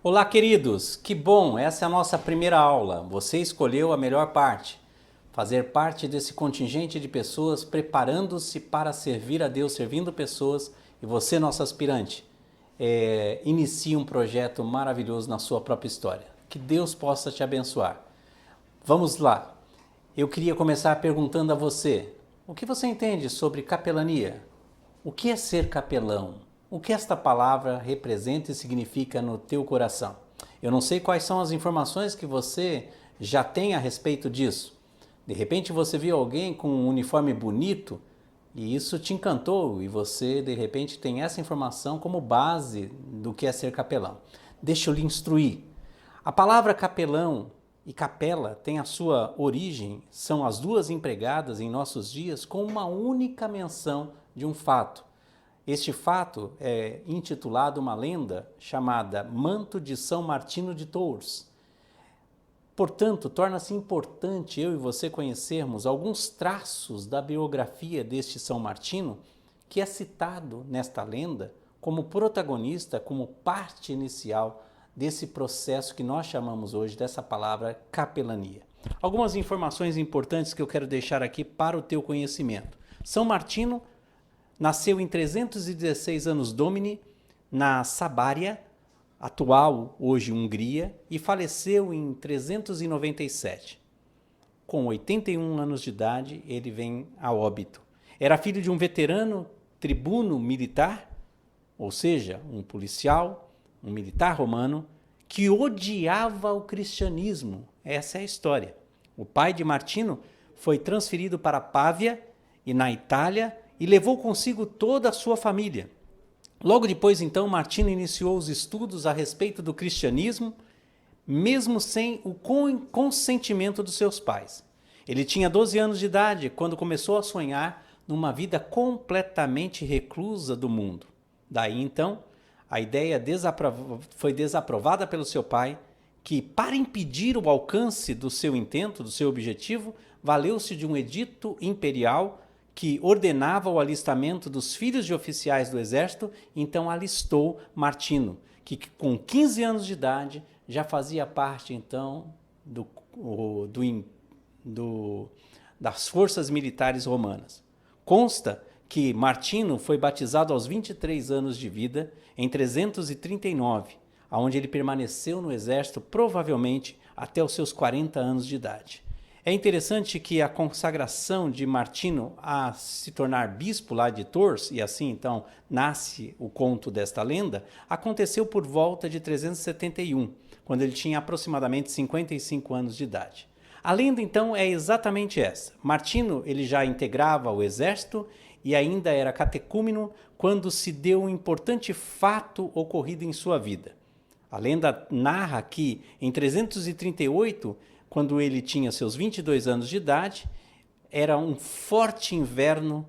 Olá, queridos! Que bom! Essa é a nossa primeira aula. Você escolheu a melhor parte. Fazer parte desse contingente de pessoas preparando-se para servir a Deus, servindo pessoas, e você, nosso aspirante, inicie um projeto maravilhoso na sua própria história. Que Deus possa te abençoar. Vamos lá. Eu queria começar perguntando a você: o que você entende sobre capelania? O que é ser capelão? O que esta palavra representa e significa no teu coração? Eu não sei quais são as informações que você já tem a respeito disso. De repente você viu alguém com um uniforme bonito e isso te encantou e você de repente tem essa informação como base do que é ser capelão. Deixa eu lhe instruir. A palavra capelão e capela tem a sua origem, são as duas empregadas em nossos dias com uma única menção de um fato. Este fato é intitulado uma lenda chamada Manto de São Martinho de Tours. Portanto, torna-se importante eu e você conhecermos alguns traços da biografia deste São Martinho, que é citado nesta lenda como protagonista, como parte inicial desse processo que nós chamamos hoje dessa palavra capelania. Algumas informações importantes que eu quero deixar aqui para o teu conhecimento. São Martinho nasceu em 316 anos Domini, na Sabária, atual hoje Hungria, e faleceu em 397. Com 81 anos de idade, ele vem a óbito. Era filho de um veterano tribuno militar, ou seja, um policial, um militar romano, que odiava o cristianismo. Essa é a história. O pai de Martinho foi transferido para Pávia e na Itália e levou consigo toda a sua família. Logo depois, então, Martinho iniciou os estudos a respeito do cristianismo, mesmo sem o consentimento dos seus pais. Ele tinha 12 anos de idade quando começou a sonhar numa vida completamente reclusa do mundo. Daí, então, a ideia foi desaprovada pelo seu pai, que, para impedir o alcance do seu intento, do seu objetivo, valeu-se de um edito imperial que ordenava o alistamento dos filhos de oficiais do exército, então alistou Martinho, que com 15 anos de idade já fazia parte então das forças militares romanas. Consta que Martinho foi batizado aos 23 anos de vida, em 339, onde ele permaneceu no exército provavelmente até os seus 40 anos de idade. É interessante que a consagração de Martinho a se tornar bispo lá de Tours, e assim então nasce o conto desta lenda, aconteceu por volta de 371, quando ele tinha aproximadamente 55 anos de idade. A lenda então é exatamente essa. Martinho ele já integrava o exército e ainda era catecúmeno quando se deu um importante fato ocorrido em sua vida. A lenda narra que em 338, quando ele tinha seus 22 anos de idade, era um forte inverno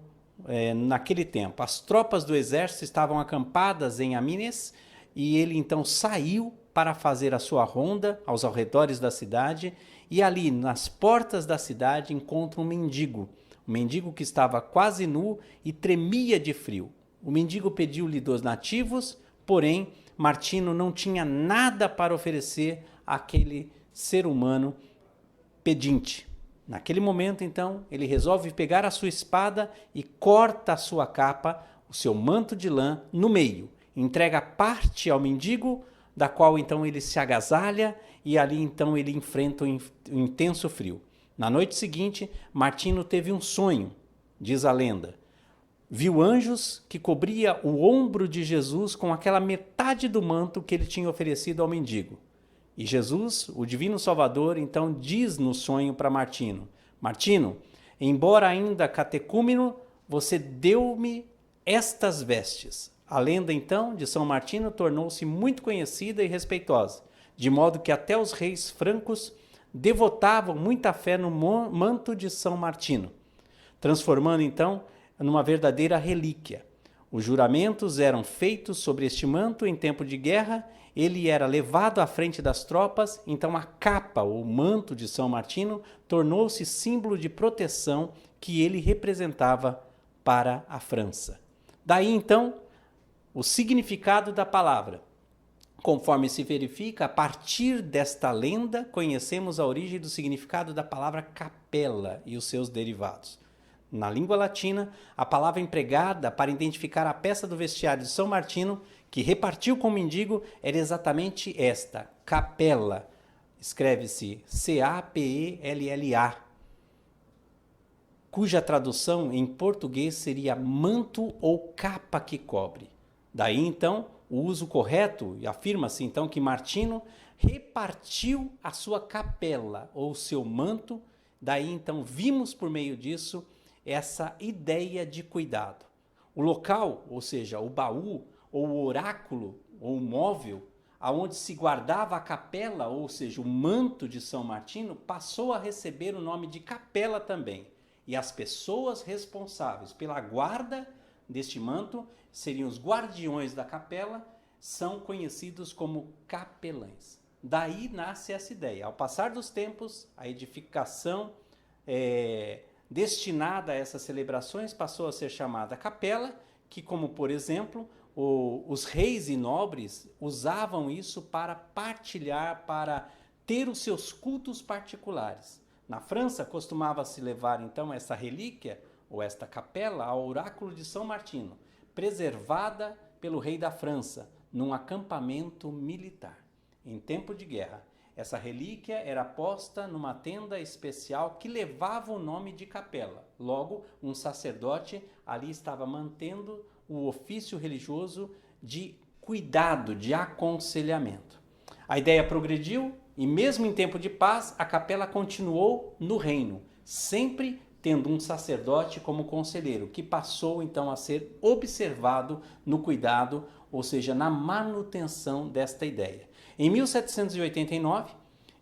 naquele tempo. As tropas do exército estavam acampadas em Amines e ele então saiu para fazer a sua ronda aos arredores da cidade e ali nas portas da cidade encontra um mendigo que estava quase nu e tremia de frio. O mendigo pediu-lhe dos nativos, porém Martinho não tinha nada para oferecer àquele ser humano pedinte. Naquele momento, então, ele resolve pegar a sua espada e corta a sua capa, o seu manto de lã, no meio. Entrega parte ao mendigo, da qual então ele se agasalha e ali então ele enfrenta um intenso frio. Na noite seguinte, Martinho teve um sonho, diz a lenda. Viu anjos que cobria o ombro de Jesus com aquela metade do manto que ele tinha oferecido ao mendigo. E Jesus, o divino Salvador, então diz no sonho para Martinho: Martinho, embora ainda catecúmeno, você deu-me estas vestes. A lenda então de São Martinho tornou-se muito conhecida e respeitosa, de modo que até os reis francos devotavam muita fé no manto de São Martinho, transformando então numa verdadeira relíquia. Os juramentos eram feitos sobre este manto em tempo de guerra, ele era levado à frente das tropas, então a capa ou manto de São Martinho tornou-se símbolo de proteção que ele representava para a França. Daí então o significado da palavra. Conforme se verifica, a partir desta lenda, conhecemos a origem do significado da palavra capela e os seus derivados. Na língua latina, a palavra empregada para identificar a peça do vestiário de São Martino, que repartiu com o mendigo, era exatamente esta, capella. Escreve-se C-A-P-E-L-L-A, cuja tradução em português seria manto ou capa que cobre. Daí então o uso correto, e afirma-se então que Martino repartiu a sua capela ou seu manto. Daí então vimos por meio disso essa ideia de cuidado. O local, ou seja, o baú ou o oráculo ou o móvel aonde se guardava a capela, ou seja, o manto de São Martino, passou a receber o nome de capela também. E as pessoas responsáveis pela guarda deste manto seriam os guardiões da capela, são conhecidos como capelães. Daí nasce essa ideia. Ao passar dos tempos, a edificação destinada a essas celebrações passou a ser chamada capela, que, como por exemplo, os reis e nobres usavam isso para partilhar, para ter os seus cultos particulares. Na França, costumava-se levar então essa relíquia, ou esta capela, ao oráculo de São Martino, preservada pelo rei da França, num acampamento militar. Em tempo de guerra, essa relíquia era posta numa tenda especial que levava o nome de capela. Logo, um sacerdote ali estava mantendo o ofício religioso de cuidado, de aconselhamento. A ideia progrediu e mesmo em tempo de paz, a capela continuou no reino, sempre tendo um sacerdote como conselheiro, que passou então a ser observado no cuidado, ou seja, na manutenção desta ideia. Em 1789,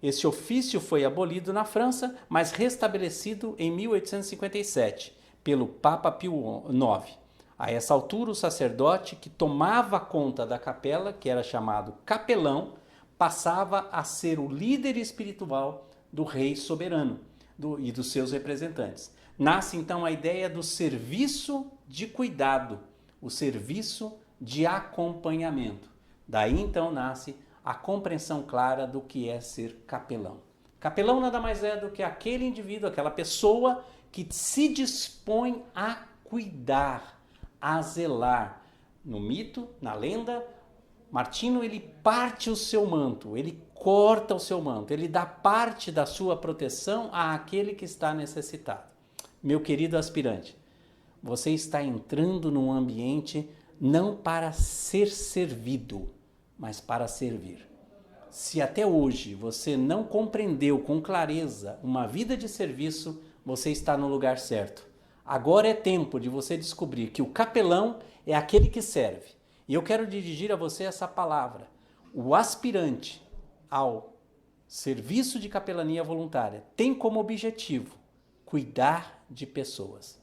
esse ofício foi abolido na França, mas restabelecido em 1857 pelo Papa Pio IX. A essa altura, o sacerdote que tomava conta da capela, que era chamado capelão, passava a ser o líder espiritual do rei soberano e dos seus representantes. Nasce então a ideia do serviço de cuidado, o serviço de acompanhamento. Daí então nasce a compreensão clara do que é ser capelão. Capelão nada mais é do que aquele indivíduo, aquela pessoa que se dispõe a cuidar, a zelar. No mito, na lenda, Martino ele parte o seu manto, ele corta o seu manto, ele dá parte da sua proteção àquele que está necessitado. Meu querido aspirante, você está entrando num ambiente não para ser servido, mas para servir. Se até hoje você não compreendeu com clareza uma vida de serviço, você está no lugar certo. Agora é tempo de você descobrir que o capelão é aquele que serve. E eu quero dirigir a você essa palavra. O aspirante ao serviço de capelania voluntária tem como objetivo cuidar de pessoas.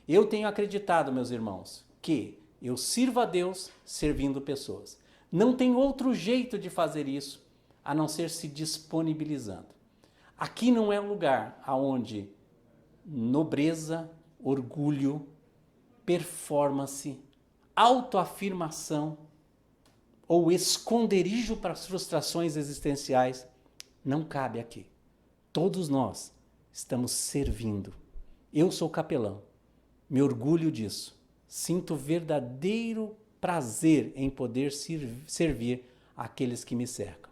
Eu tenho acreditado, meus irmãos, que eu sirvo a Deus servindo pessoas. Não tem outro jeito de fazer isso a não ser se disponibilizando. Aqui não é um lugar onde nobreza, orgulho, performance, autoafirmação ou esconderijo para as frustrações existenciais não cabe aqui. Todos nós estamos servindo. Eu sou capelão, me orgulho disso. Sinto verdadeiro prazer em poder servir aqueles que me cercam.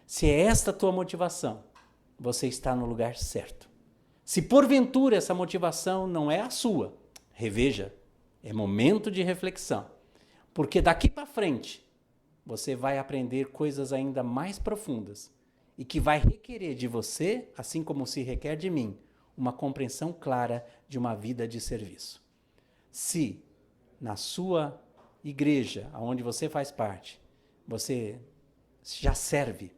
Se é esta a tua motivação, você está no lugar certo. Se porventura essa motivação não é a sua, reveja, é momento de reflexão. Porque daqui para frente, você vai aprender coisas ainda mais profundas e que vai requerer de você, assim como se requer de mim, uma compreensão clara de uma vida de serviço. Se na sua igreja, onde você faz parte, você já serve,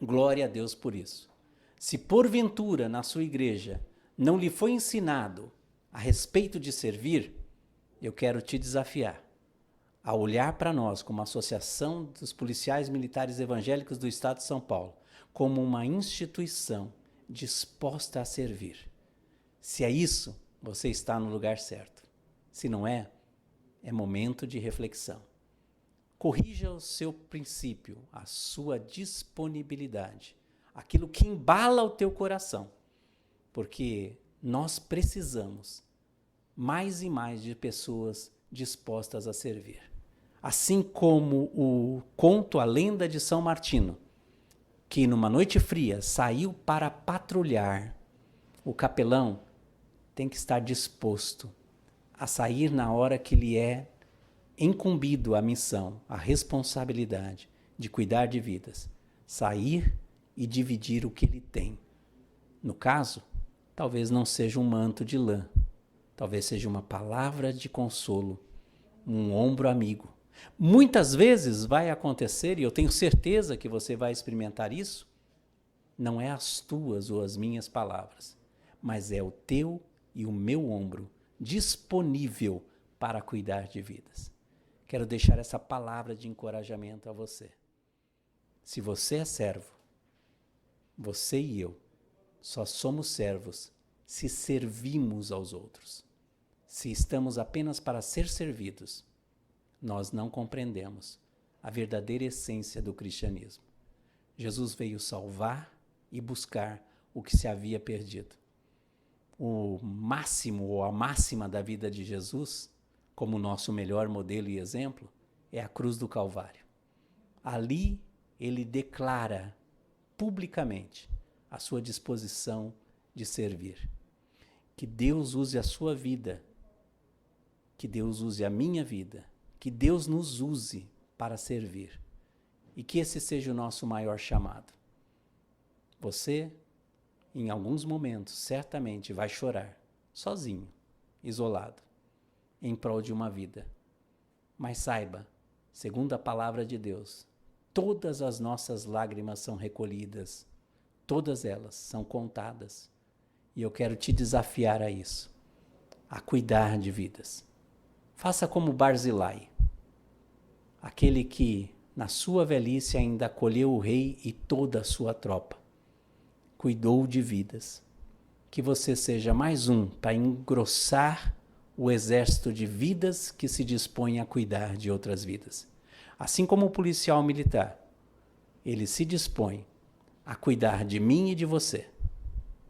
glória a Deus por isso. Se porventura na sua igreja não lhe foi ensinado a respeito de servir, eu quero te desafiar a olhar para nós como Associação dos Policiais Militares Evangélicos do Estado de São Paulo, como uma instituição disposta a servir. Se é isso, você está no lugar certo. Se não é, é momento de reflexão. Corrija o seu princípio, a sua disponibilidade, aquilo que embala o teu coração, porque nós precisamos mais e mais de pessoas dispostas a servir. Assim como o conto A Lenda de São Martino, que numa noite fria saiu para patrulhar, o capelão tem que estar disposto a sair na hora que lhe é incumbido a missão, a responsabilidade de cuidar de vidas, sair e dividir o que ele tem. No caso, talvez não seja um manto de lã, talvez seja uma palavra de consolo, um ombro amigo. Muitas vezes vai acontecer, e eu tenho certeza que você vai experimentar isso, não é as tuas ou as minhas palavras, mas é o teu e o meu ombro disponível para cuidar de vidas. Quero deixar essa palavra de encorajamento a você. Se você é servo, você e eu só somos servos se servimos aos outros. Se estamos apenas para ser servidos, nós não compreendemos a verdadeira essência do cristianismo. Jesus veio salvar e buscar o que se havia perdido. O máximo ou a máxima da vida de Jesus, como nosso melhor modelo e exemplo, é a cruz do Calvário. Ali ele declara publicamente a sua disposição de servir. Que Deus use a sua vida, que Deus use a minha vida, que Deus nos use para servir e que esse seja o nosso maior chamado. Você, em alguns momentos, certamente vai chorar, sozinho, isolado, em prol de uma vida. Mas saiba, segundo a palavra de Deus, todas as nossas lágrimas são recolhidas, todas elas são contadas. E eu quero te desafiar a isso, a cuidar de vidas. Faça como Barzilai, aquele que, na sua velhice, ainda acolheu o rei e toda a sua tropa. Cuidou de vidas. Que você seja mais um para engrossar o exército de vidas que se dispõe a cuidar de outras vidas. Assim como o policial militar, ele se dispõe a cuidar de mim e de você.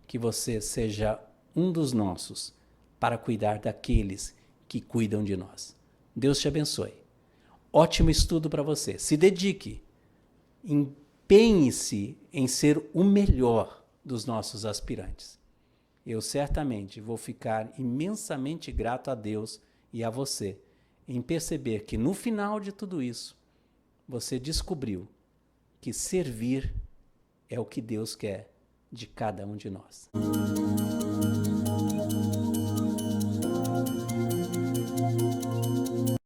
Que você seja um dos nossos para cuidar daqueles que cuidam de nós. Deus te abençoe. Ótimo estudo para você. Se dedique. Empenhe-se em ser o melhor dos nossos aspirantes. Eu certamente vou ficar imensamente grato a Deus e a você em perceber que no final de tudo isso, você descobriu que servir é o que Deus quer de cada um de nós.